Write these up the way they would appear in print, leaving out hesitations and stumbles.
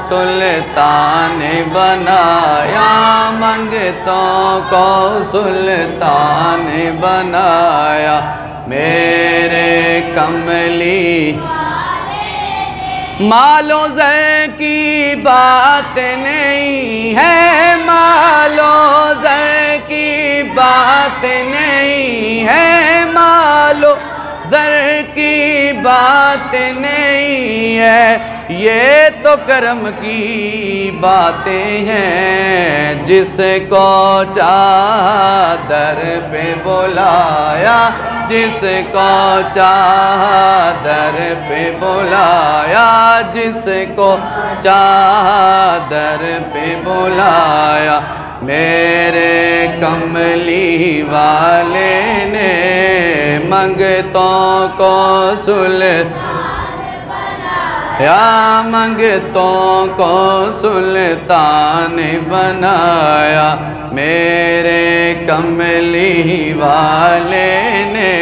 सुल्तान बनाया, मंगतों को सुल्तान बनाया। मेरे कमली मालो ज़र की बात नहीं है, मालो ज़र की बात नहीं है, मालो ज़र की बात नहीं है। ये तो करम की बातें हैं, जिसको चाहा दर पे बुलाया, जिसको चाहा दर पे बुलाया, जिसको चाहा दर पे बुलाया। मेरे कमली वाले ने मंगतों को सुल्तान बनाया, मंगतों को सुल्तान बनाया। मेरे कमली वाले ने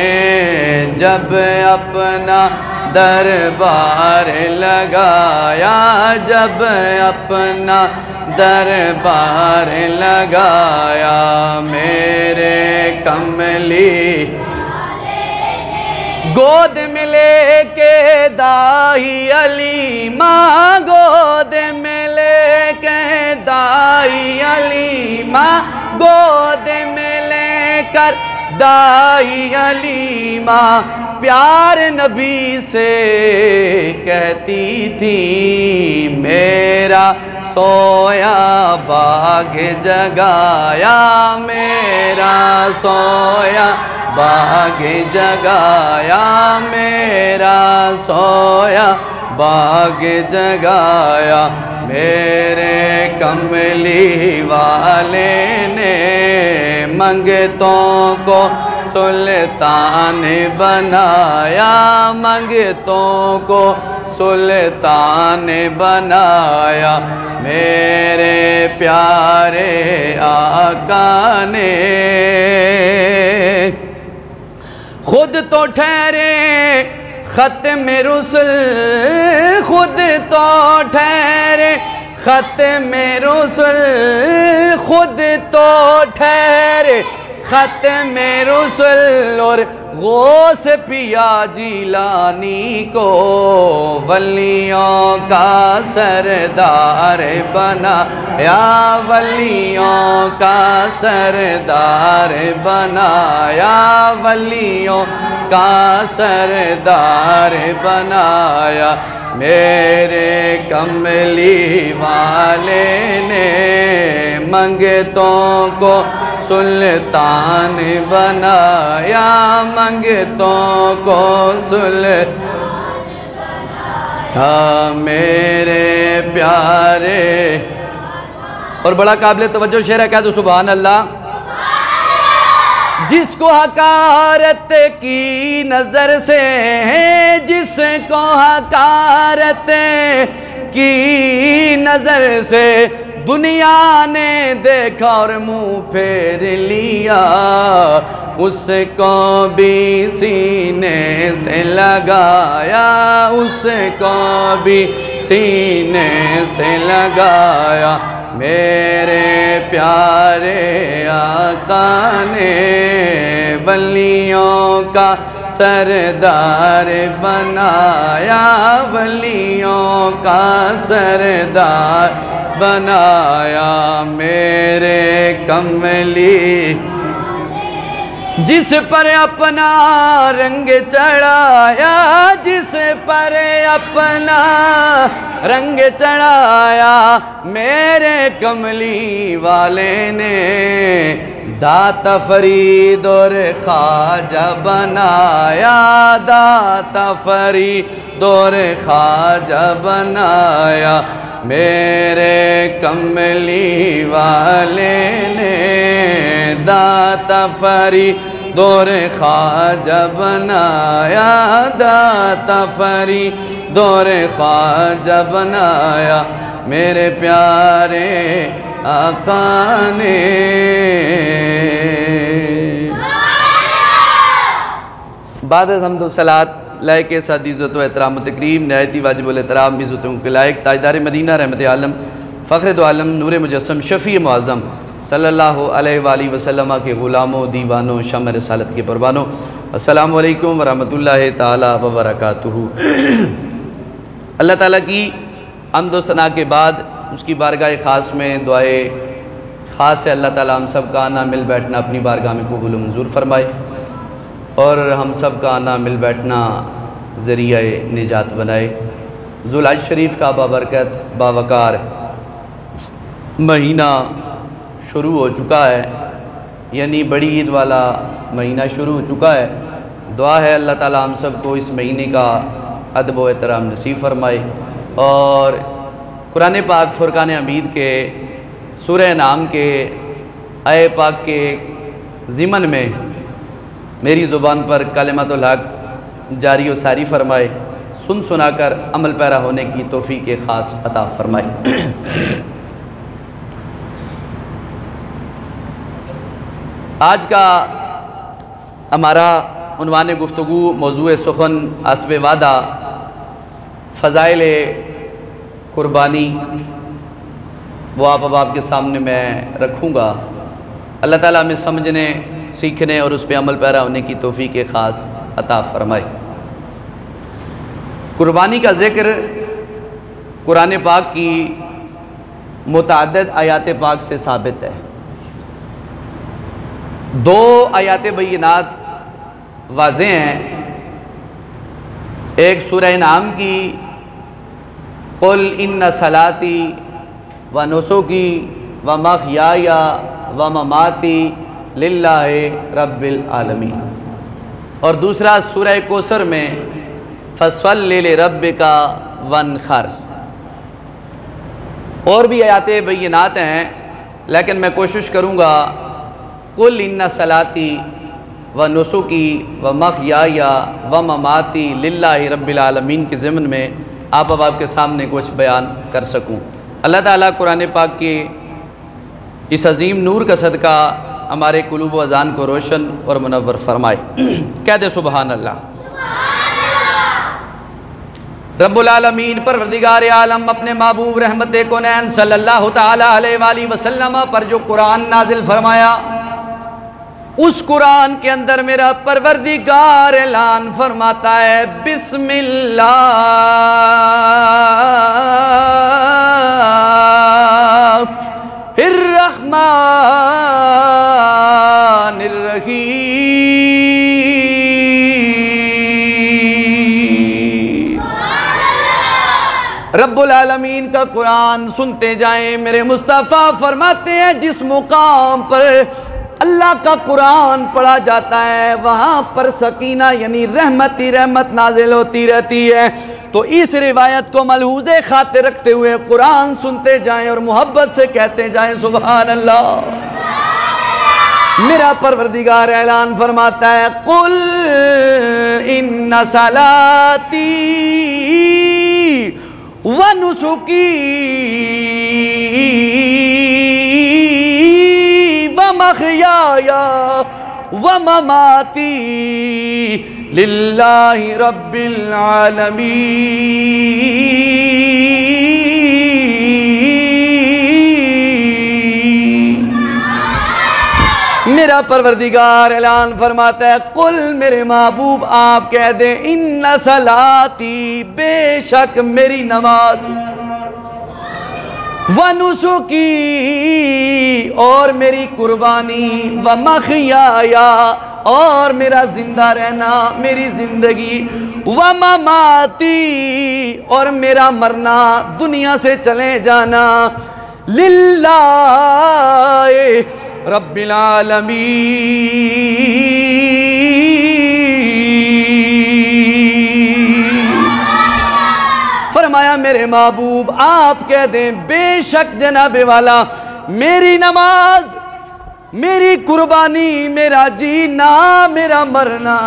जब अपना दरबार लगाया, जब अपना दरबार लगाया। मेरे कमली गोद में लेके दाई अली माँ, गोद में लेके दाई अली माँ, गोद में लेकर दाई अली माँ प्यार नबी से कहती थी, मेरा सोया बाग जगाया, मेरा सोया बाग जगाया, मेरा सोया बाग जगाया। मेरे कमली वाले ने मंगतों को सुल्तान बनाया, मंगतों को सुल्तान बनाया। मेरे प्यारे आका ने खुद तो ठहरे ख़त्म रुsul, खुद तो ठहरे ख़त्म रुsul, खुद तो ठहरे ख़त्म रुsul। और गौस पिया जिलानी को वलियों का सरदार बनाया, वलियों का सरदार बनाया, वलियों का सरदार बनाया। मेरे कमली वाले ने मंगतों को सुल्तान बनाया, मंगतों को सुल्तान बनाया। मेरे प्यारे और बड़ा काबिल तवज्जो शेर है, कह दो सुभान अल्लाह। जिसको हकारत की नजर से है, जिसको हकारत की नजर से दुनिया ने देखा और मुंह फेर लिया, उसको भी सीने से लगाया, उसको भी सीने से लगाया। मेरे प्यारे आका ने वलियों का सरदार बनाया, वलियों का सरदार बनाया। मेरे कमली जिस पर अपना रंग चढ़ाया, जिस पर अपना रंग चढ़ाया, मेरे कमली वाले ने दाता फरीद और ख्वाजा बनाया, दाता फरीद और ख्वाजा बनाया। मेरे कमली वाले ने दाता फरीद और ख्वाजा बनाया, दाता फरीद और ख्वाजा बनाया। मेरे प्यारे आका ने बाद हम्दुल सलात लायक साथ इज़्ज़त व एहतराम तकरीम नहायती वाजिबुल एहतराम इज़्ज़तों के लायक ताजदार मदीना रहमत आलम फ़ख्र दो आलम नूर मुजस्सम शफ़ी मुअज़्ज़म सल्लल्लाहु अलैहि वसल्लम के ग़ुलामों दीवानों शम रसालत के परवानों अस्सलामु अलैकुम व रहमतुल्लाहि ताला व बरकातुहू। अल्लाह ताला की हम्द व सना के बाद उसकी बारगाह ख़ास में दुआए ख़ास है अल्लाह ताला हम सब का आना मिल बैठना अपनी बारगाह में कबूल मंजूर फरमाए और हम सब का आना मिल बैठना ज़रिया निजात बनाए। ज़ुल्हज शरीफ का बाबरकत बावकार महीना शुरू हो चुका है, यानी बड़ी ईद वाला महीना शुरू हो चुका है। दुआ है अल्लाह ताला हम सब को इस महीने का अदब व एहतराम नसीब फरमाए और कुरान पाक फुरकान हमीद के सूरह नाम के आय पाक के ज़िमन में मेरी ज़ुबान पर कलिमतुल हक़ जारी व सारी फरमाए, सुन सुनाकर अमल पैरा होने की तौफ़ीक़ ख़ास अता फरमाए। आज का हमारा उन्वान गुफ्तगू मौज़ूए सुख़न हस्ब वादा फ़ज़ाइल कुर्बानी वो अब आपके सामने मैं रखूँगा। अल्लाह ताला हमें समझने सीखने और उस पर अमल पैरा होने की तौफ़ीक़ ख़ास अता फ़रमाए। कुर्बानी का ज़िक्र कुरान पाक की मुतअद्दिद आयात पाक से साबित है। दो आयात बय्यिनात वाज़ेह हैं। एक सूरह नाम की कुल इन्ना सलाती व नुसुकी व महयाया व ममाती लिल्लाहि रब्बिल आलमीन, और दूसरा सूरह कौसर में फस्वल्लि लिरब्बिका वन्हर। और भी आयात बय्यिनात हैं, लेकिन मैं कोशिश करूँगा कुल इन्ना सलाती व नुसुकी व महयाया व ममाती लिल्लाहि रब्बिल आलमीन के ज़िम्न में आप अब आपके सामने कुछ बयान कर सकूँ। अल्लाह ताला कुरान पाक के इस अज़ीम नूर का सदका हमारे कुलूब व अज़ान को रोशन और मुनव्वर फरमाए। कह दे सुबहान अल्लाह। रब्बुल आलमीन परवरदिगार आलम अपने महबूब रहमत कौनैन सल्लल्लाहु ताला अलैहि वसल्लम पर जो कुरान नाजिल फरमाया, उस कुरान के अंदर मेरा परवरदिगार ऐलान फरमाता है बिस्मिल्लाह रहमानिर्रहीम। रब्बुल आलमीन का कुरान सुनते जाएं। मेरे मुस्तफ़ा फरमाते हैं जिस मुकाम पर अल्लाह का कुरान पढ़ा जाता है वहाँ पर सकीना यानी रहमत ही रहमत नाजिल होती रहती है। तो इस रिवायत को मलहूज़े खातिर रखते हुए कुरान सुनते जाएं और मोहब्बत से कहते जाएं सुभान अल्लाह। मेरा परवरदिगार ऐलान फरमाता है कुल इन्ना सलाती व नुसुकी व महयाया व ममाती लिल्लाहि रब्बिल आलमीन। मेरा परवरदिगार ऐलान फरमाता है कुल मेरे महबूब आप कह दें इन्ना सलाती बेशक मेरी नमाज व नुसुकी और मेरी कुर्बानी व महयाया और मेरा जिंदा रहना मेरी जिंदगी व ममाती और मेरा मरना दुनिया से चले जाना लिल्लाहि रब्बिल आलमीन। फरमाया मेरे महबूब आप कह दें बेशक जनाबे वाला मेरी नमाज मेरी कुर्बानी मेरा जीना मेरा मरना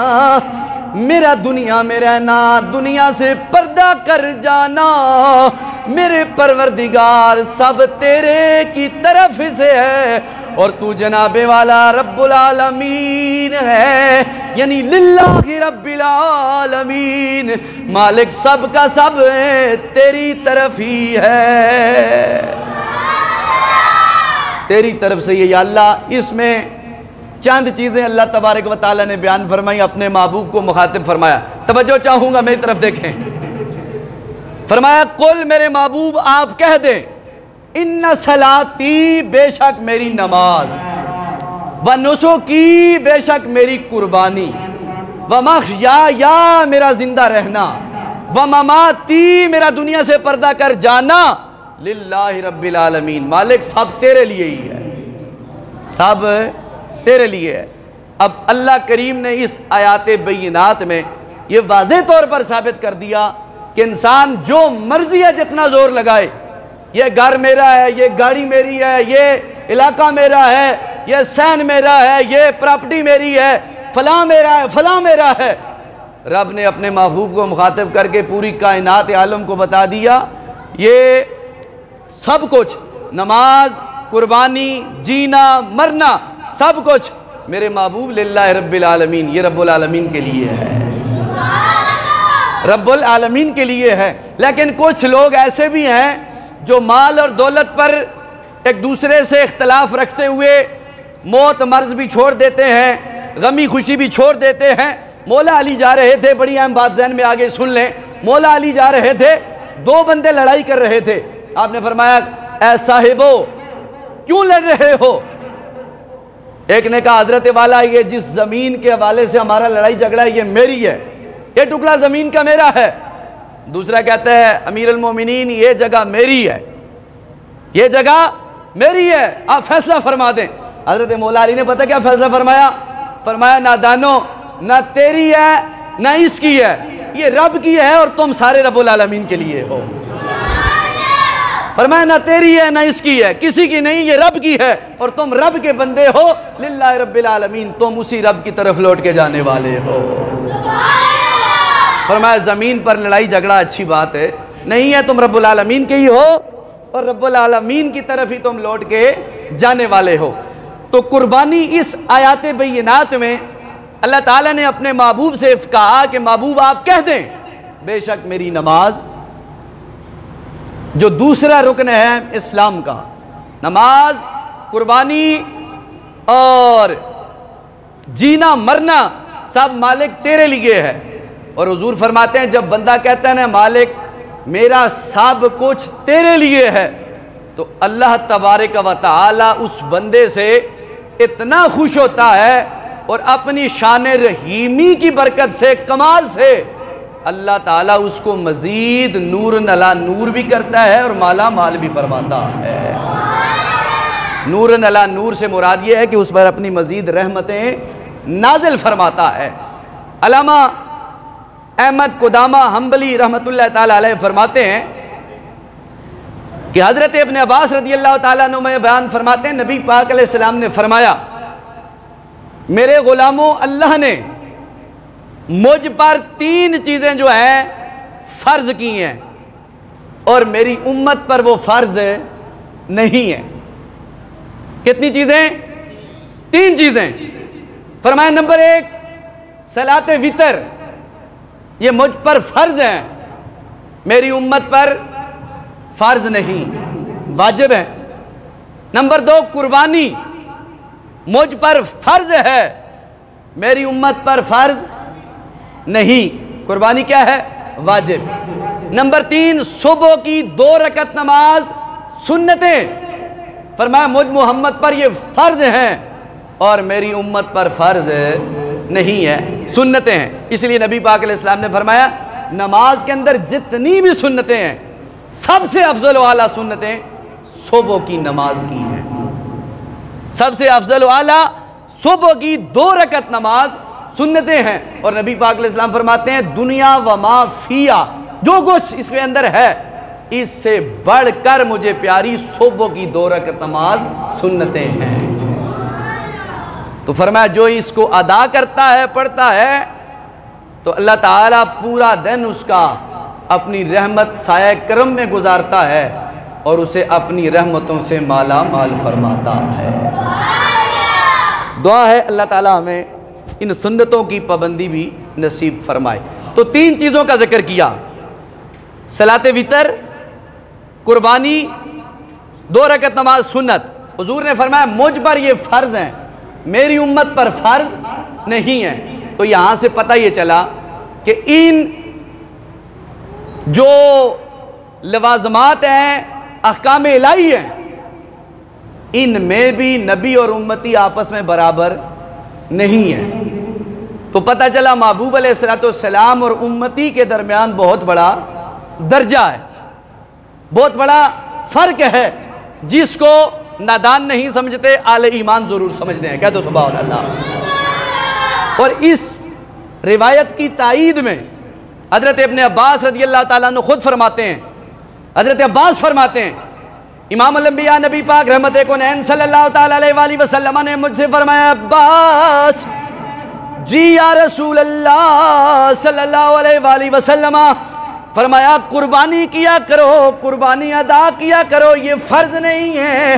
मेरा दुनिया में रहना दुनिया से पर्दा कर जाना मेरे परवरदिगार सब तेरे की तरफ से है और तू जनाबे वाला रब्बुल आलमीन है, यानी लिल्लाहि रब्बिल आलमीन, मालिक सब का सब तेरी तरफ ही है, तेरी तरफ से ये या अल्लाह। इसमें चंद चीज़ें अल्लाह तबारक व तआला ने बयान फरमाई, अपने महबूब को मुखातिब फरमाया। तवज्जो चाहूँगा, मेरी तरफ देखें। फरमाया कुल मेरे महबूब आप कह दें, इन्ना सलाती बेशक मेरी नमाज, व नुसुकी बेशक मेरी कुर्बानी, व मख्या या मेरा जिंदा रहना, व ममाती मेरा दुनिया से पर्दा कर जाना, लिल्लाहि रब्बिल आलमीन, मालिक सब तेरे लिए ही है, सब तेरे लिए है। अब अल्लाह करीम ने इस आयात बैनात में ये वाज़ेह तौर पर साबित कर दिया कि इंसान जो मर्जी है जितना जोर लगाए, ये घर मेरा है, ये गाड़ी मेरी है, ये इलाका मेरा है, ये सहन मेरा है, ये प्रॉपर्टी मेरी है, फलां मेरा है, फलां मेरा है, रब ने अपने महबूब को मुखातिब करके पूरी कायनात आलम को बता दिया ये सब कुछ, नमाज, कुर्बानी, जीना, मरना, सब कुछ मेरे महबूब लिल्लाहि रब्बिल आलमीन, ये रब्बुल आलमीन के लिए है, रब्बुल आलमीन के लिए है। लेकिन कुछ लोग ऐसे भी हैं जो माल और दौलत पर एक दूसरे से इख्तलाफ रखते हुए मौत मर्ज भी छोड़ देते हैं, गमी खुशी भी छोड़ देते हैं। मौला अली जा रहे थे, बड़ी अहम बात ज़हन में आगे सुन लें, मौला अली जा रहे थे, दो बंदे लड़ाई कर रहे थे, आपने फरमाया ऐ साहिबो क्यों लड़ रहे हो? एक ने कहा हजरत वाला ये जिस ज़मीन के हवाले से हमारा लड़ाई झगड़ा है ये मेरी है, ये टुकड़ा ज़मीन का मेरा है। दूसरा कहता है अमीर अल मोमिनीन ये जगह मेरी है, ये जगह मेरी है, आप फैसला फरमा दें। हजरत मौला अली ने पता क्या फैसला फरमाया? फरमाया नादानो, ना तेरी है ना इसकी है, ये रब की है और तुम सारे रब्बुल आलमीन के लिए हो। फरमाया ना तेरी है ना इसकी है, किसी की नहीं, ये रब की है और तुम रब के बंदे हो, लिल्लाहि रब्बिल आलमीन, तुम उसी रब की तरफ लौट के जाने वाले हो। फरमाया ज़मीन पर लड़ाई झगड़ा अच्छी बात है नहीं है, तुम रब्बुल आलमीन के ही हो और रब्बुल आलमीन की तरफ ही तुम लौट के जाने वाले हो। तो कुर्बानी इस आयात बैनात में अल्लाह ताला ने अपने महबूब से कहा कि महबूब आप कह दें बेशक मेरी नमाज, जो दूसरा रुकन है इस्लाम का, नमाज, कुर्बानी और जीना मरना सब मालिक तेरे लिए है। और हुजूर फरमाते हैं जब बंदा कहता है ना मालिक मेरा सब कुछ तेरे लिए है, तो अल्लाह तबारक व तआला उस बंदे से इतना खुश होता है और अपनी शान रहीमी की बरकत से, कमाल से अल्लाह ताला उसको मजीद नूर नला नूर भी करता है और माला माल भी फरमाता है। नूर नला नूर से मुराद ये है कि उस पर अपनी मजीद रहमतें नाजिल फरमाता है। अल्लामा अहमद कुदामा हम्बली रहमतुल्लाह ताला अलैह फरमाते हैं कि हज़रत इब्न अब्बास रज़ियल्लाहु ताला अन्हु में बयान फरमाते हैं नबी पाक अलैहिस्सलाम ने फरमाया मेरे ग़ुलामों अल्लाह ने मुझ पर तीन चीज़ें जो हैं फ़र्ज़ की हैं और मेरी उम्मत पर वो फ़र्ज़ नहीं है। कितनी चीज़ें? तीन चीज़ें। फरमाया नंबर एक सलात वितर, ये मुझ पर फ़र्ज़ है, मेरी उम्मत पर फ़र्ज़ नहीं, वाजिब है। नंबर दो कुर्बानी, मुझ पर फ़र्ज़ है, मेरी उम्मत पर फ़र्ज़ नहीं, कुर्बानी क्या है? वाजिब। नंबर तीन सुबह की 2 रकत नमाज सुन्नतें, फरमाया मुझ मोहम्मद पर ये फ़र्ज़ हैं और मेरी उम्मत पर फ़र्ज़ नहीं है, सुन्नतें हैं। इसलिए नबी पाक अलैहिस्सलाम ने फरमाया नमाज के अंदर जितनी भी सुन्नतें हैं सबसे अफजल वाला सुन्नतें सुबह की नमाज की हैं, सबसे अफजल वाला सुबह की 2 रकत नमाज सुन्नतें हैं। और नबी पाक अलैहिस्सलाम फरमाते हैं दुनिया व मा फिया, जो कुछ इसके अंदर है इससे बढ़कर मुझे प्यारी सुबह की 2 रकत नमाज सुन्नतें हैं। तो फरमाया जो इसको अदा करता है, पढ़ता है, तो अल्लाह ताला पूरा दिन उसका अपनी रहमत साया करम में गुजारता है और उसे अपनी रहमतों से माला माल फरमाता है। दुआ है अल्लाह ताला हमें इन सुन्नतों की पाबंदी भी नसीब फरमाए। तो 3 चीज़ों का जिक्र किया, सलाते वितर, कुर्बानी, 2 रकअत नमाज सुन्नत। हुजूर ने फरमाया मुझ पर ये फ़र्ज़ हैं, मेरी उम्मत पर फ़र्ज़ नहीं है। तो यहाँ से पता ये चला कि इन जो लवाज़मात हैं, अहकाम इलाही हैं, इनमें भी नबी और उम्मती आपस में बराबर नहीं है। तो पता चला महबूब अलैहिस्सलाम और उम्मती के दरमियान बहुत बड़ा दर्जा है, बहुत बड़ा फ़र्क है, जिसको नादान नहीं समझते, आले ईमान ज़रूर समझते हैं। कह दो सुभान अल्लाह। और इस रिवायत की ताईद में हज़रत इब्न अब्बास रज़ियल्लाहु ताला अन्हु खुद फरमाते हैं, हज़रत अब्बास फरमाते हैं, इमामुल अंबिया नबी पाक रहमत कुनैन सल्लल्लाहु ताला अलैहि वसल्लम ने मुझसे फरमाया, अब्बास जी या रसूल अल्लाह सल्लल्लाहु अलैहि वसल्लम, फरमाया कुर्बानी किया करो, कुर्बानी अदा किया करो, ये फ़र्ज़ नहीं है,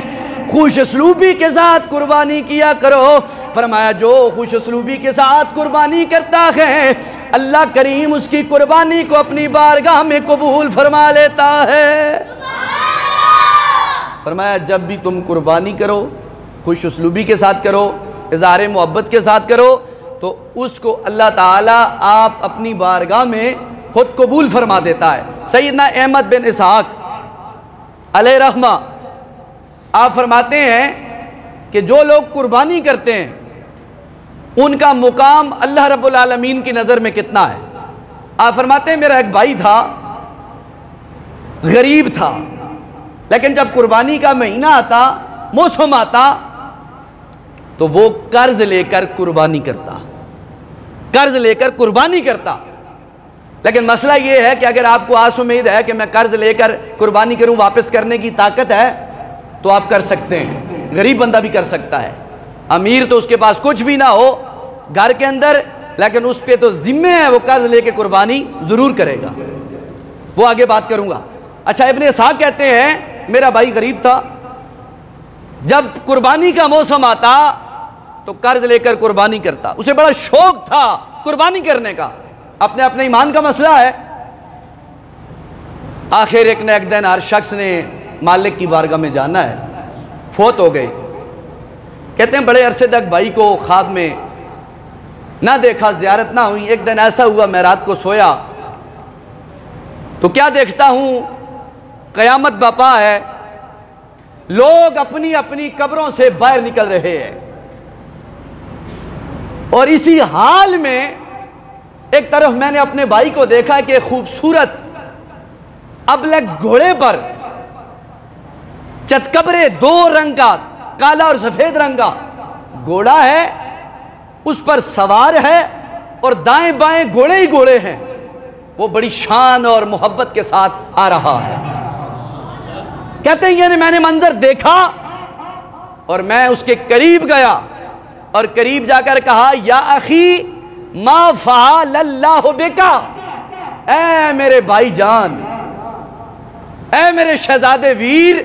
खुश असलूबी के साथ कुर्बानी किया करो। फरमाया जो खुश असलूबी के साथ कुर्बानी करता है, अल्लाह करीम उसकी कुर्बानी को अपनी बारगाह में कबूल फरमा लेता है। फरमाया जब भी तुम कुर्बानी करो, खुश असलूबी के साथ करो, इज़हार मोहब्बत के साथ करो, तो उसको अल्लाह ताला आप अपनी बारगाह में खुद कबूल फरमा देता है। सैयदना अहमद बिन इसहाक अलैहि रहमा आप फरमाते हैं कि जो लोग कुर्बानी करते हैं उनका मुकाम अल्लाह रब्बुल आलमीन की नज़र में कितना है। आप फरमाते हैं मेरा एक भाई था, गरीब था, लेकिन जब कुर्बानी का महीना आता, मौसम आता, तो वो कर्ज लेकर कुर्बानी करता, कर्ज लेकर कुर्बानी करता। लेकिन मसला ये है कि अगर आपको आस उम्मीद है कि मैं कर्ज लेकर कुर्बानी करूं, वापस करने की ताकत है, तो आप कर सकते हैं, गरीब बंदा भी कर सकता है। अमीर तो उसके पास कुछ भी ना हो घर के अंदर, लेकिन उस पर तो जिम्मे है, वो कर्ज लेके कुर्बानी ज़रूर करेगा। वो आगे बात करूंगा। अच्छा, इब्ने इसहाक कहते हैं मेरा भाई गरीब था, जब कुर्बानी का मौसम आता तो कर्ज लेकर कुर्बानी करता, उसे बड़ा शौक था कुर्बानी करने का। अपने अपने ईमान का मसला है। आखिर एक न एक दिन हर शख्स ने मालिक की बारगाह में जाना है, फौत हो गए। कहते हैं बड़े अरसे तक भाई को ख्वाब में ना देखा, ज़ियारत ना हुई। एक दिन ऐसा हुआ मैं रात को सोया तो क्या देखता हूँ, क़यामत बपा है, लोग अपनी अपनी कब्रों से बाहर निकल रहे हैं। और इसी हाल में एक तरफ मैंने अपने भाई को देखा कि खूबसूरत अबलग घोड़े पर, चतकबरे 2 रंग का, काला और सफेद रंग का घोड़ा है, उस पर सवार है और दाएं बाएं घोड़े ही घोड़े हैं। वो बड़ी शान और मोहब्बत के साथ आ रहा है। कहते हैं ये मैंने मंजर देखा और मैं उसके करीब गया और करीब जाकर कहा, या अखी मा फ़अलल्लाहु बिका, ऐ मेरे भाईजान, ऐ मेरे शहजादे वीर,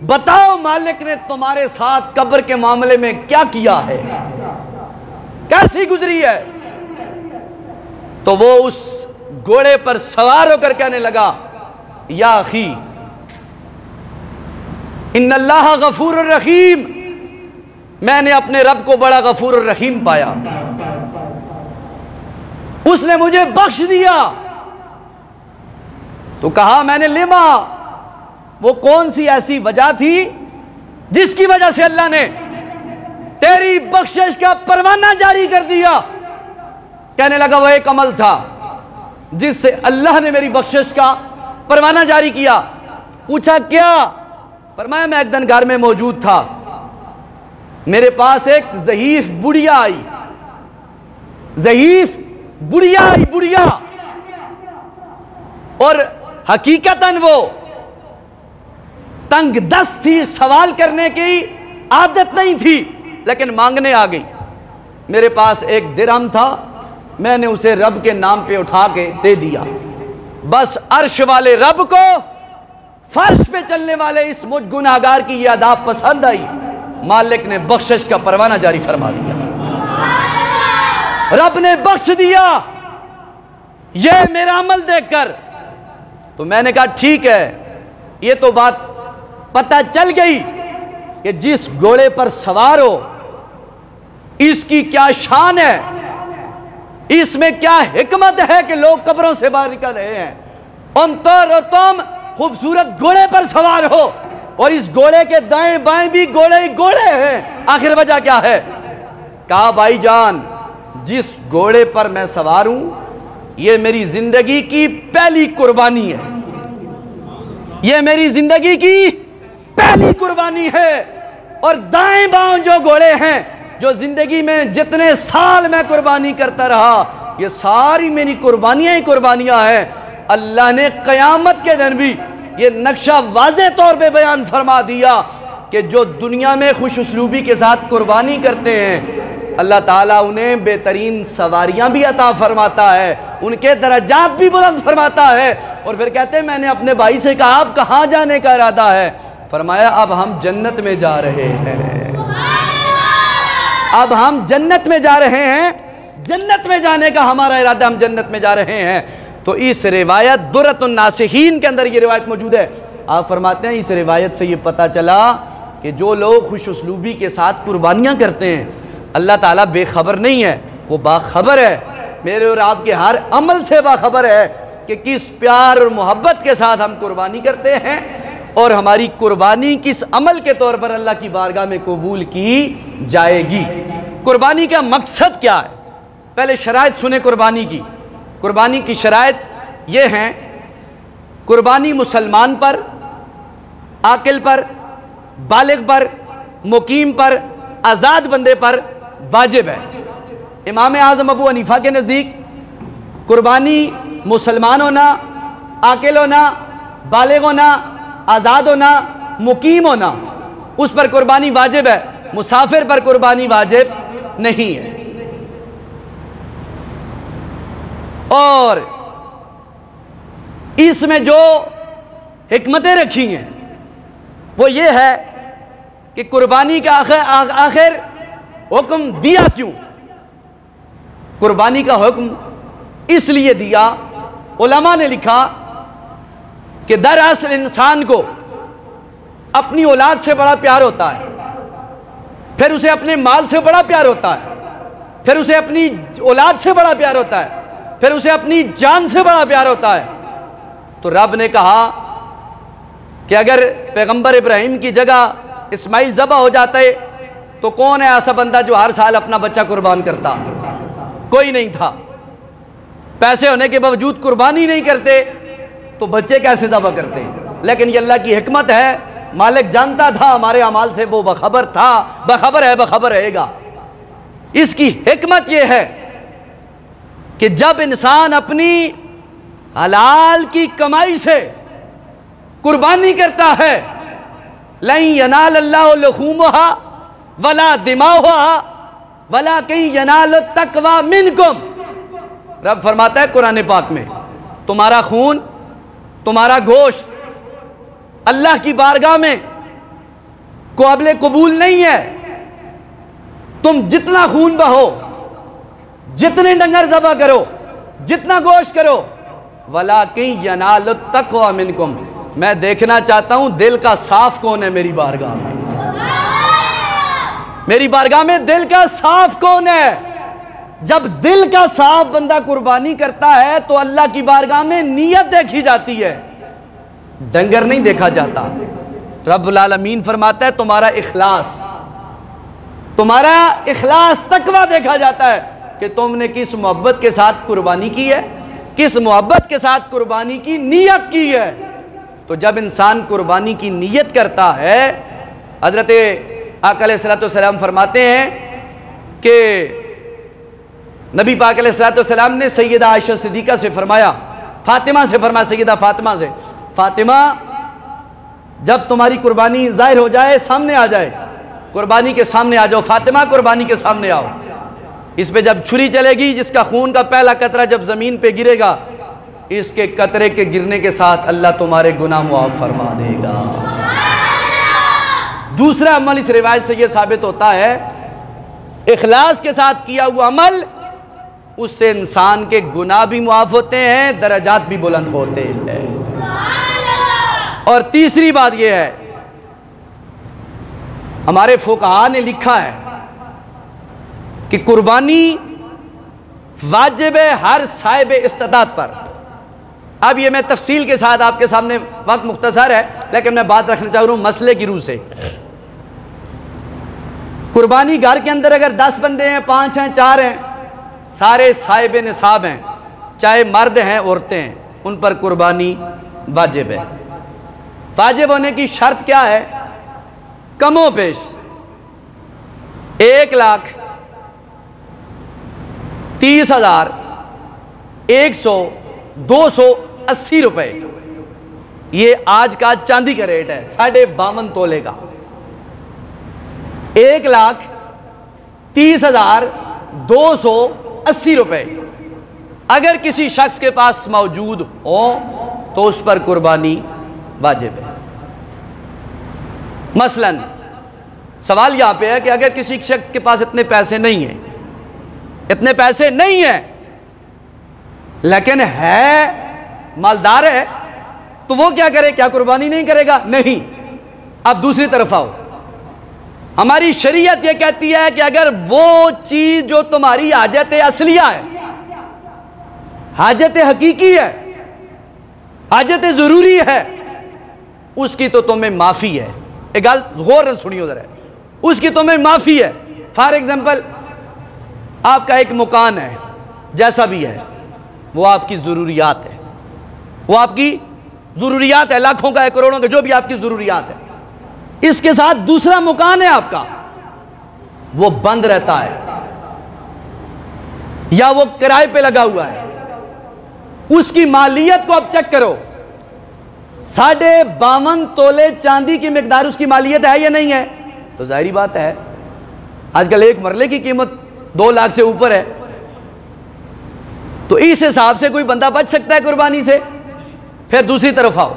बताओ मालिक ने तुम्हारे साथ कब्र के मामले में क्या किया है, कैसी गुजरी है। तो वो उस घोड़े पर सवार होकर कहने लगा, या अखी इन्नल्लाह गफूरुर रहीम, मैंने अपने रब को बड़ा गफूर और रहीम पाया, उसने मुझे बख्श दिया। तो कहा मैंने, लिमा, वो कौन सी ऐसी वजह थी जिसकी वजह से अल्लाह ने तेरी बख्शिश का परवाना जारी कर दिया। कहने लगा वो एक अमल था जिससे अल्लाह ने मेरी बख्शिश का परवाना जारी किया। पूछा क्या? फरमाया मैं एक दिन घर में मौजूद था, मेरे पास एक ज़ईफ बुढ़िया आई, ज़ईफ बुढ़िया आई, बुढ़िया, और हकीकतन वो तंग दस्त थी, सवाल करने की आदत नहीं थी, लेकिन मांगने आ गई। मेरे पास एक दिरहम था, मैंने उसे रब के नाम पे उठा के दे दिया। बस अर्श वाले रब को फर्श पे चलने वाले इस मुझ गुनाहगार की ये अदाब पसंद आई, मालिक ने बख्शिश का परवाना जारी फरमा दिया। रब ने बख्श दिया ये मेरा अमल देखकर। तो मैंने कहा ठीक है, ये तो बात पता चल गई कि जिस घोड़े पर सवार हो इसकी क्या शान है, इसमें क्या हिकमत है कि लोग कब्रों से बाहर निकल रहे हैं। तुम खूबसूरत घोड़े पर सवार हो और इस घोड़े के दाएं बाएं भी घोड़े ही घोड़े हैं। आखिर वजह क्या है? कहा भाईजान, जिस घोड़े पर मैं सवार हूं ये मेरी जिंदगी की पहली कुर्बानी है, ये मेरी जिंदगी की पहली कुर्बानी है। और दाएं बाएं जो घोड़े हैं, जो जिंदगी में जितने साल मैं कुर्बानी करता रहा, ये सारी मेरी कुर्बानियां ही कुर्बानियां हैं। अल्लाह ने क़यामत के दिन भी ये नक्शा वाज़े तौर पे बयान फरमा दिया कि जो दुनिया में खुश उसलूबी के साथ कुर्बानी करते हैं, अल्लाह ताला उन्हें बेहतरीन सवारियां भी अता फरमाता है, उनके दर्जात भी बुलंद फरमाता है। और फिर कहते हैं मैंने अपने भाई से कहा आप कहाँ जाने का इरादा है? फरमाया अब हम जन्नत में जा रहे हैं, अब हम जन्नत में जा रहे हैं, जन्नत में जाने का हमारा इरादा, हम जन्नत में जा रहे हैं। तो इस रिवायत दुर्रतुन नासिहीन के अंदर ये रिवायत मौजूद है। आप फरमाते हैं इस रिवायत से ये पता चला कि जो लोग खुश उसलूबी के साथ कुर्बानियाँ करते हैं, अल्लाह ताला बेखबर नहीं है, वो बाखबर है। मेरे और आपके हर अमल से बाखबर है कि किस प्यार और मोहब्बत के साथ हम कुर्बानी करते हैं और हमारी कुर्बानी किस अमल के तौर पर अल्लाह की बारगाह में कबूल की जाएगी। कुर्बानी का मकसद क्या है? पहले शराइत सुने कुर्बानी की। कुर्बानी की शराइत ये हैं, कुर्बानी मुसलमान पर, आकिल पर, बालिग पर, मुकीम पर, आज़ाद बंदे पर वाजिब है। इमाम आज़म अबू हनीफा के नज़दीक कुर्बानी मुसलमान होना, आकिल होना, बालिग होना, आज़ाद होना, मुकीम होना, उस पर कुर्बानी वाजिब है। मुसाफिर पर कुर्बानी वाजिब नहीं है। और इसमें जो हिकमतें रखी हैं वो ये है कि कुर्बानी का आखिर हुक्म दिया क्यों? कुर्बानी का हुक्म इसलिए दिया, उलमा ने लिखा कि दरअसल इंसान को अपनी औलाद से बड़ा प्यार होता है, फिर उसे अपने माल से बड़ा प्यार होता है, फिर उसे अपनी औलाद से बड़ा प्यार होता है, फिर उसे अपनी जान से बड़ा प्यार होता है। तो रब ने कहा कि अगर पैगंबर इब्राहिम की जगह इस्माइल ज़बह हो जाते तो कौन है ऐसा बंदा जो हर साल अपना बच्चा कुर्बान करता? कोई नहीं था। पैसे होने के बावजूद कुर्बानी नहीं करते तो बच्चे कैसे ज़बह करते? लेकिन ये अल्लाह की हिकमत है, मालिक जानता था हमारे अमाल से, वो बखबर था, बखबर है, बखबर रहेगा। इसकी हिकमत यह है कि जब इंसान अपनी हलाल की कमाई से कुर्बानी करता है, लन यनाल अल्लाहु लुहूमुहा वला दिमाउहा वलाकिन यनालु तक़वा मिनकुम। रब फरमाता है कुरान पाक में, तुम्हारा खून, तुम्हारा गोश्त अल्लाह की बारगाह में काबिल कबूल नहीं है। तुम जितना खून बहो, जितने डंगर ज़बह करो, जितना गोश्त करो, वलाकिन यनालु तक़वा मिनकुम, मैं देखना चाहता हूं दिल का साफ कौन है मेरी बारगाह में। मेरी बारगाह में दिल का साफ कौन है? जब दिल का साफ बंदा कुर्बानी करता है तो अल्लाह की बारगाह में नीयत देखी जाती है, डंगर नहीं देखा जाता। रब्बुल आलमीन फरमाता है तुम्हारा इखलास, तुम्हारा इखलास, तकवा देखा जाता है कि तुमने किस मोहब्बत के साथ कुर्बानी की है, किस मोहब्बत के साथ कुर्बानी की नीयत की है। तो जब इंसान कुर्बानी की नीयत करता है, हज़रत आका अलैहिस्सलाम फरमाते हैं कि नबी पाक अलैहिस्सलाम ने सैयदा आयशा सिद्दीक़ा से फरमाया, फातिमा से फरमाया, सैयदा फातिमा से, फातिमा जब तुम्हारी कुर्बानी ज़ाहिर हो जाए, सामने आ जाए, कुर्बानी के सामने आ जाओ, फातिमा कुर्बानी के सामने आओ। इस पे जब छुरी चलेगी, जिसका खून का पहला कतरा जब ज़मीन पे गिरेगा इसके कतरे के गिरने के साथ अल्लाह तुम्हारे गुनाह मुआफ़ फरमा देगा। दूसरा अमल इस रिवायत से यह साबित होता है, इखलास के साथ किया हुआ अमल, उससे इंसान के गुनाह भी मुआफ़ होते हैं, दरजात भी बुलंद होते हैं। और तीसरी बात यह है, हमारे फुक़हा ने लिखा है कि कुर्बानी वाजिब है हर साहिब इस्तिताअत पर। अब ये मैं तफसील के साथ आपके सामने, वक्त मुख्तसर है लेकिन मैं बात रखना चाह रहा हूँ मसले की रूह से। कुर्बानी घर के अंदर अगर 10 बंदे हैं, 5 हैं, 4 हैं, सारे साहिब निसाब हैं, चाहे मर्द हैं औरतें हैं, उन पर कुर्बानी वाजिब है। वाजिब होने की शर्त क्या है? कमो पेश 1,30,100-280 रुपये, ये आज का चांदी का रेट है, 52.5 तोले का। 1,30,280 रुपये अगर किसी शख्स के पास मौजूद हो तो उस पर कुर्बानी वाजिब है। मसलन सवाल यहां पे है कि अगर किसी शख्स के पास इतने पैसे नहीं हैं, लेकिन है मालदार है, तो वो क्या करे? क्या कुर्बानी नहीं करेगा? नहीं। अब दूसरी तरफ आओ, हमारी शरीयत यह कहती है कि अगर वो चीज जो तुम्हारी हाजत असलिया है, हाजत हकीकी है, हाजत जरूरी है, उसकी तो तुम्हें माफी है। एक गल गौर सुनियो जरा, उसकी तुम्हें माफी है। फॉर एग्जाम्पल, आपका एक मकान है, जैसा भी है, वो आपकी जरूरियात है, वो आपकी जरूरियात है, लाखों का है, करोड़ों का, जो भी आपकी जरूरियात है। इसके साथ दूसरा मकान है आपका, वो बंद रहता है या वो किराए पे लगा हुआ है, उसकी मालियत को अब चेक करो। 52.5 तोले चांदी की मिकदार उसकी मालियत है या नहीं है? तो जाहिर बात है आजकल एक मरले की कीमत 2 लाख से ऊपर है, तो इस हिसाब से कोई बंदा बच सकता है कुर्बानी से। फिर दूसरी तरफ आओ,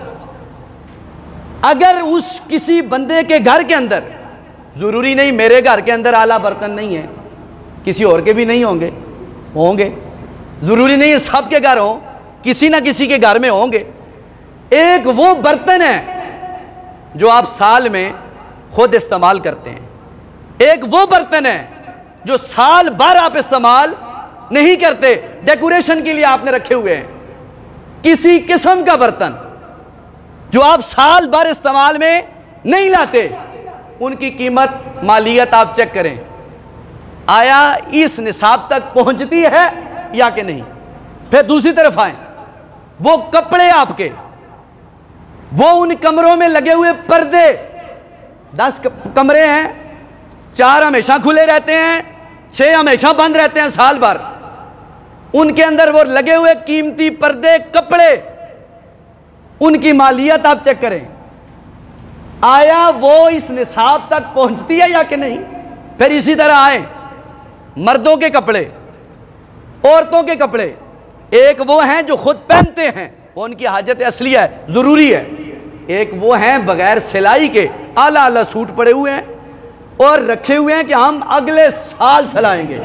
अगर उस किसी बंदे के घर के अंदर, जरूरी नहीं मेरे घर के अंदर आला बर्तन नहीं है, किसी और के भी नहीं होंगे, जरूरी नहीं है सबके घर हो, किसी ना किसी के घर में होंगे। एक वो बर्तन है जो आप साल में खुद इस्तेमाल करते हैं, एक वो बर्तन है जो साल भर आप इस्तेमाल नहीं करते, डेकोरेशन के लिए आपने रखे हुए हैं। किसी किस्म का बर्तन जो आप साल भर इस्तेमाल में नहीं लाते, उनकी कीमत, मालियत आप चेक करें, आया इस निसाब तक पहुंचती है या कि नहीं। फिर दूसरी तरफ आए, वो कपड़े आपके, वो उन कमरों में लगे हुए पर्दे, 10 कमरे हैं, 4 हमेशा खुले रहते हैं, 6 हमेशा बंद रहते हैं साल भर, उनके अंदर वो लगे हुए कीमती पर्दे, कपड़े, उनकी मालियत आप चेक करें, आया वो इस निसाब तक पहुंचती है या कि नहीं। फिर इसी तरह आए, मर्दों के कपड़े, औरतों के कपड़े, एक वो हैं जो खुद पहनते हैं, वो उनकी हाजत असली है, जरूरी है, एक वो हैं बगैर सिलाई के आला आला सूट पड़े हुए हैं और रखे हुए हैं कि हम अगले साल सिलाएंगे,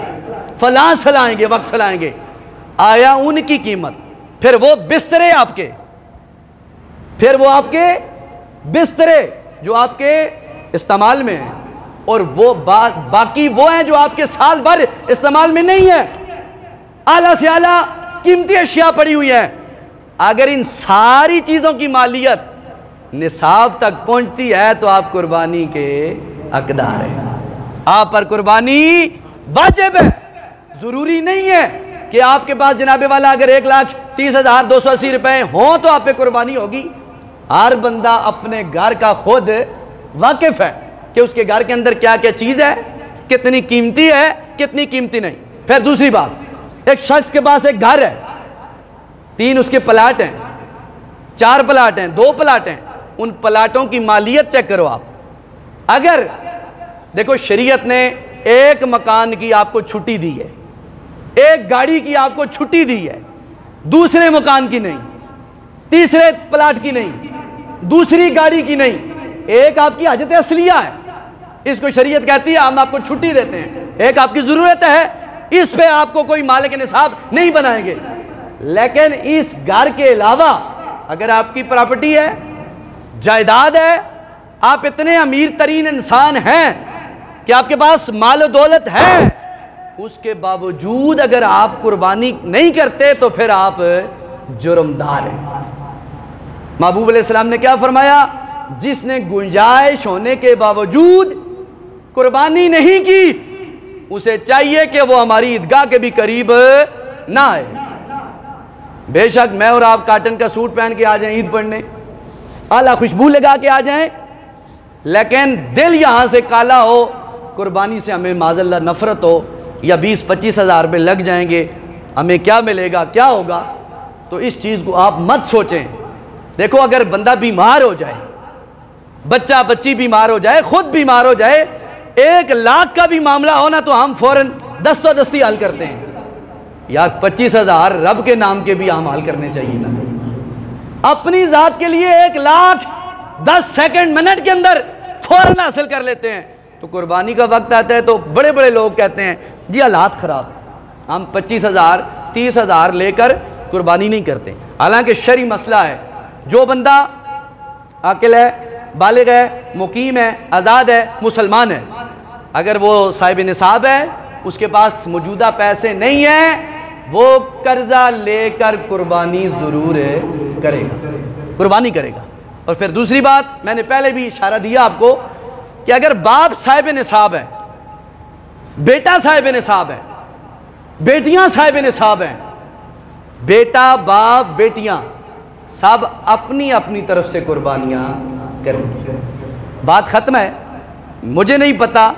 फलां सिलाएंगे, वक्त सिलाएंगे, आया उनकी कीमत। फिर वो बिस्तरे आपके, फिर वो आपके बिस्तरे जो आपके इस्तेमाल में हैं, और वो बाकी वो हैं जो आपके साल भर इस्तेमाल में नहीं है, आला से आला कीमती अशिया पड़ी हुई है। अगर इन सारी चीजों की मालियत निसाब तक पहुंचती है तो आप कुर्बानी के हकदार हैं, आप पर कुर्बानी वाजिब है। जरूरी नहीं है कि आपके पास जनाबे वाला अगर 1,30,280 रुपए हो तो आप पे कुर्बानी होगी। हर बंदा अपने घर का खुद वाकिफ है कि उसके घर के अंदर क्या क्या चीज है, कितनी कीमती है, कितनी कीमती नहीं। फिर दूसरी बात, एक शख्स के पास एक घर है, 3 उसके प्लाट हैं, 4 प्लाट हैं, 2 प्लाट हैं, उन प्लाटों की मालियत चेक करो आप। अगर देखो शरीयत ने एक मकान की आपको छुट्टी दी है, एक गाड़ी की आपको छुट्टी दी है, दूसरे मकान की नहीं, तीसरे प्लाट की नहीं, दूसरी गाड़ी की नहीं, एक आपकी हाजत असलिया है, इसको शरीयत कहती है, हम आपको छुट्टी देते हैं। एक आपकी ज़रूरत है, इस पे आपको कोई मालिक निसाब नहीं बनाएंगे। लेकिन इस घर के अलावा अगर आपकी प्रॉपर्टी है, जायदाद है, आप इतने अमीर तरीन इंसान हैं कि आपके पास माल दौलत है, उसके बावजूद अगर आप कुर्बानी नहीं करते तो फिर आप जुर्मदार हैं। महबूब अलैहिस्सलाम ने क्या फरमाया? जिसने गुंजाइश होने के बावजूद कुर्बानी नहीं की, उसे चाहिए कि वो हमारी ईदगाह के भी करीब ना आए। बेशक मैं और आप काटन का सूट पहन के आ जाएं ईद पढ़ने, आला खुशबू लगा के आ जाएं, लेकिन दिल यहां से काला हो, कुर्बानी से हमें माज़अल्लाह नफरत हो, या 20-25 हज़ार रुपये लग जाएंगे, हमें क्या मिलेगा, क्या होगा, तो इस चीज़ को आप मत सोचें। देखो, अगर बंदा बीमार हो जाए, बच्चा बच्ची बीमार हो जाए, खुद बीमार हो जाए, 1 लाख का भी मामला हो ना, तो हम फौरन दस्तोदस्ती हल करते हैं। यार 25 हज़ार रब के नाम के भी हम हल करने चाहिए ना। अपनी ज़ात के लिए 1 लाख 10 सेकंड मिनट के अंदर फौरन हासिल कर लेते हैं। तो कुर्बानी का वक्त आता है तो बड़े बड़े लोग कहते हैं जी हालात ख़राब है, हम 25 हज़ार 30 हज़ार लेकर कुर्बानी नहीं करते। हालांकि शरी मसला है, जो बंदा आकिल है, बालिग है, मुकीम है, आज़ाद है, मुसलमान है, अगर वो साहिब निसाब है, उसके पास मौजूदा पैसे नहीं हैं, वो कर्जा लेकर कुर्बानी ज़रूर करेगा, कुर्बानी करेगा। और फिर दूसरी बात, मैंने पहले भी इशारा दिया आपको कि अगर बाप साहिब निसाब है, बेटा साहिब निसाब है, बेटियां साहिब निसाब हैं, बेटा बाप बेटियां सब अपनी अपनी तरफ से कुर्बानियां करेंगे। बात ख़त्म है। मुझे नहीं पता,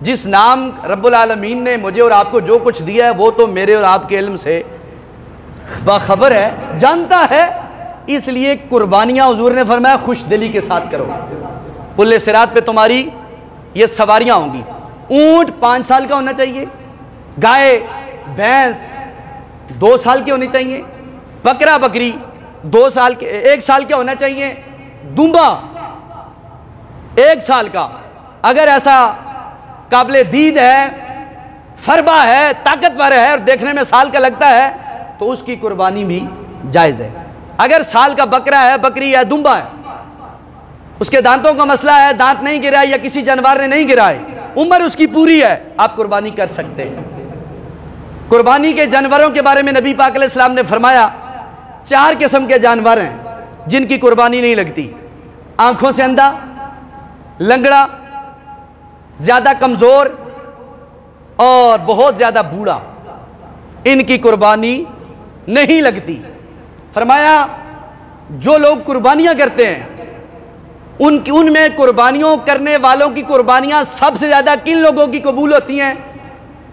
जिस नाम रब्बुल आलमीन ने मुझे और आपको जो कुछ दिया है वो तो मेरे और आपके इल्म से बाखबर है, जानता है, इसलिए कुर्बानियां हुजूर ने फरमाया खुश दिली के साथ करो। पुल्ले सिरात पे तुम्हारी ये सवारियां होंगी। ऊंट 5 साल का होना चाहिए, गाय भैंस 2 साल की होनी चाहिए, बकरा बकरी 2 साल के 1 साल का होना चाहिए, दुम्बा 1 साल का। अगर ऐसा काबिल दीद है, फरबा है, ताकतवर है और देखने में साल का लगता है तो उसकी कुर्बानी भी जायज़ है। अगर साल का बकरा है, बकरी है, दुम्बा है, उसके दांतों का मसला है, दांत नहीं गिराए या किसी जानवर ने नहीं गिराए, उम्र उसकी पूरी है, आप कुर्बानी कर सकते हैं। कुर्बानी के जानवरों के बारे में नबी पाक अलैहिस्सलाम ने फरमाया 4 किस्म के जानवर हैं जिनकी कुर्बानी नहीं लगती। आंखों से अंधा, लंगड़ा, ज़्यादा कमज़ोर और बहुत ज़्यादा बूढ़ा, इनकी कुर्बानी नहीं लगती। फरमाया जो लोग कुर्बानियाँ करते हैं उनमें कुर्बानियों करने वालों की कुर्बानियाँ सबसे ज़्यादा किन लोगों की कबूल होती हैं?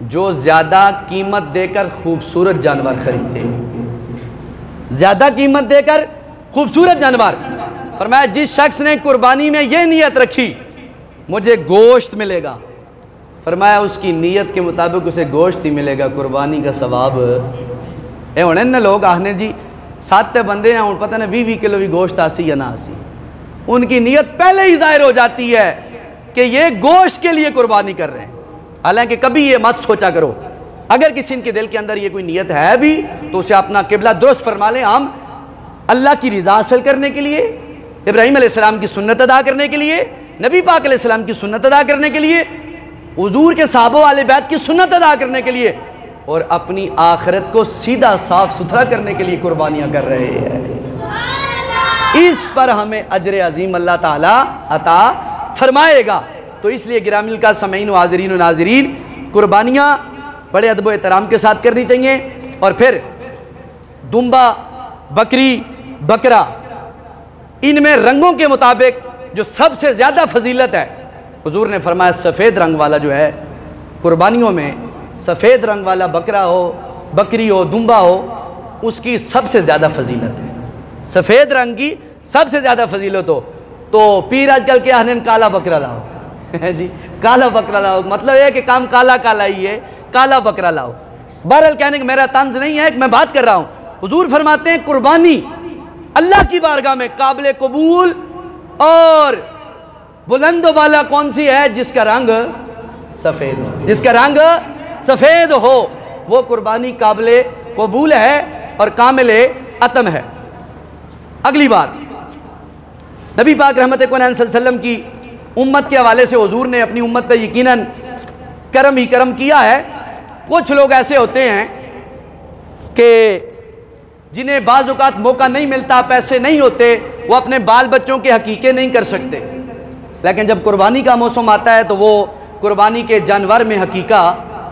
जो ज़्यादा कीमत देकर खूबसूरत जानवर खरीदते हैं। ज़्यादा कीमत देकर खूबसूरत जानवर। फरमाया जिस शख्स ने कुर्बानी में यह नीयत रखी मुझे गोश्त मिलेगा, फरमाया उसकी नीयत के मुताबिक उसे गोश्त ही मिलेगा, कुर्बानी का सवाब है। होने न लोग आहने जी 7 बंदे हैं, उन पता ना 20-20 किलो भी गोश्त आसी या ना आसी, उनकी नीयत पहले ही जाहिर हो जाती है कि ये गोश्त के लिए कुर्बानी कर रहे हैं। हालांकि कभी ये मत सोचा करो, अगर किसी के दिल के अंदर ये कोई नीयत है भी तो उसे अपना किबला दुरुस्त फरमा लें। हम अल्लाह की रज़ा हासिल करने के लिए, इब्राहीम अलैहिस्सलाम की सुन्नत अदा करने के लिए, नबी पाक अलैहिस्सलाम की सुन्नत अदा करने के लिए, हुजूर के सहाबा वाले बैत की सुन्नत अदा करने के लिए और अपनी आखिरत को सीधा साफ सुथरा करने के लिए कुर्बानियाँ कर रहे हैं। इस पर हमें अजर अजीम अल्लाह ताला अता फरमाएगा। तो इसलिए गिरामिल का समईन हाज़रीन व नाज़रीन, कुर्बानियाँ बड़े अदब व एहतराम के साथ करनी चाहिए। और फिर दुम्बा, बकरी, बकरा, इनमें रंगों के मुताबिक जो सबसे ज़्यादा फजीलत है, हुजूर ने फरमाया सफ़ेद रंग वाला जो है कुर्बानियों में, सफ़ेद रंग वाला बकरा हो, बकरी हो, दुम्बा हो, उसकी सबसे ज़्यादा फजीलत है। सफ़ेद रंग की सबसे ज़्यादा फजीलत हो। तो पीर आजकल के आहने काला बकरा लाओ जी, काला बकरा लाओ, मतलब है कि काम काला काला ही है, काला बकरा लाओ। बहरहाल कहने का मेरा तंज नहीं है, मैं बात कर रहा हूँ हुजूर फरमाते हैं कुर्बानी अल्लाह की बारगाह में काबिल कबूल और बुलंद वाला कौन सी है? जिसका रंग सफ़ेद हो, जिसका रंग सफ़ेद हो वो कुर्बानी काबिल कबूल है और कामिल अतम है। अगली बात, नबी पाक रहमत कुनैन सल्लल्लाहु अलैहि वसल्लम की उम्मत के हवाले से हुजूर ने अपनी उम्मत पे यकीनन करम ही करम किया है। कुछ लोग ऐसे होते हैं कि जिन्हें बाज़ औक़ात मौका नहीं मिलता, पैसे नहीं होते, वो अपने बाल बच्चों के हकीक़े नहीं कर सकते, लेकिन जब कुर्बानी का मौसम आता है तो वो कुर्बानी के जानवर में हकीका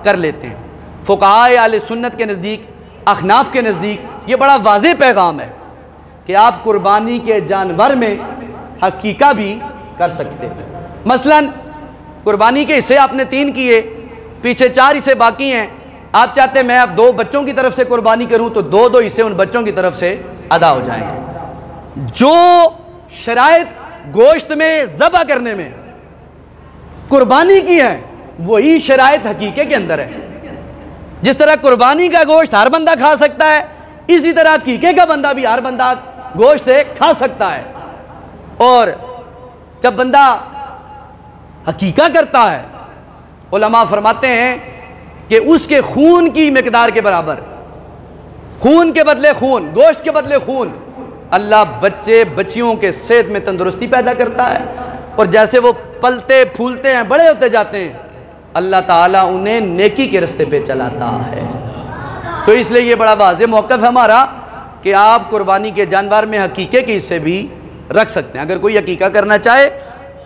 कर लेते हैं। फ़ुक़हाए अहले सुन्नत के नज़दीक, अहनाफ के नज़दीक ये बड़ा वाज़ेह पैगाम है कि आप कुर्बानी के जानवर में हकीका भी कर सकते हैं। मसलन कुर्बानी के हिस्से आपने 3 किए, पीछे 4 हिस्से बाकी हैं, आप चाहते हैं मैं अब 2 बच्चों की तरफ से कुर्बानी करूं तो 2-2 हिस्से उन बच्चों की तरफ से अदा हो जाएंगे। जो शराइत गोश्त में ज़बह करने में कुर्बानी की है वही शराइत हकीके के अंदर है। जिस तरह कुर्बानी का गोश्त हर बंदा खा सकता है, इसी तरह हकीके का बंदा भी हर बंदा गोश्त खा सकता है। और जब बंदा हकीका करता है, उलमा फरमाते हैं कि उसके खून की मिकदार के बराबर, खून के बदले खून, गोश्त के बदले खून, अल्लाह बच्चे बच्चियों के सेहत में तंदुरुस्ती पैदा करता है और जैसे वो पलते फूलते हैं, बड़े होते जाते हैं, अल्लाह ताला उन्हें नेकी के रास्ते पे चलाता है। तो इसलिए ये बड़ा वाज़ेह मौक़िफ़ है हमारा कि आप कुर्बानी के जानवर में हकीके के हिस्से भी रख सकते हैं। अगर कोई हकीका करना चाहे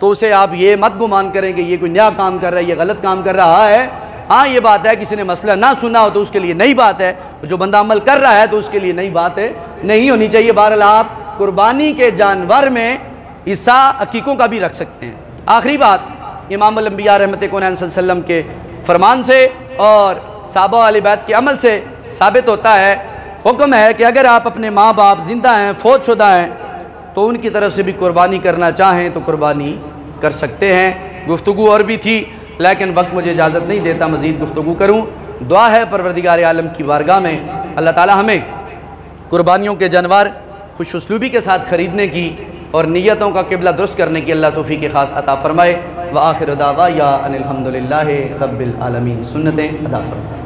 तो उसे आप ये मत गुमान करें कि ये कोई नया काम कर रहा है, ये गलत काम कर रहा है। हाँ, ये बात है किसी ने मसला ना सुना हो तो उसके लिए नई बात है, जो बंदा अमल कर रहा है तो उसके लिए नई बात है, नहीं होनी चाहिए। बहरहाल आप कुर्बानी के जानवर में हिस्सा हकीकों का भी रख सकते हैं। आखिरी बात, इमामुल अंबिया रहमत कुनैन सल्लल्लाहु अलैहि वसल्लम के फरमान से और सहाबा वाली बात के अमल से साबित होता है, हुक्म है कि अगर आप अपने माँ बाप ज़िंदा हैं, फौतशुदा हैं, तो उनकी तरफ से भी कुर्बानी करना चाहें तो कुर्बानी कर सकते हैं। गुफ्तगू और भी थी लेकिन वक्त मुझे इजाज़त नहीं देता मज़ीद गुफ्तगू करूँ। दुआ है परवरदिगार आलम की बारगाह में अल्लाह ताला हमें कुर्बानियों के जानवर खुश उसलूबी के साथ ख़रीदने की और नीयतों का क़िबला दुरुस्त करने की अल्लाह तौफ़ीक़ ख़ास अता फ़रमाए। व आखिर दावा या अनिल हम्दुलिल्लाहि रब्बिल आलमीन, सुन्नतें अदा फरमाए।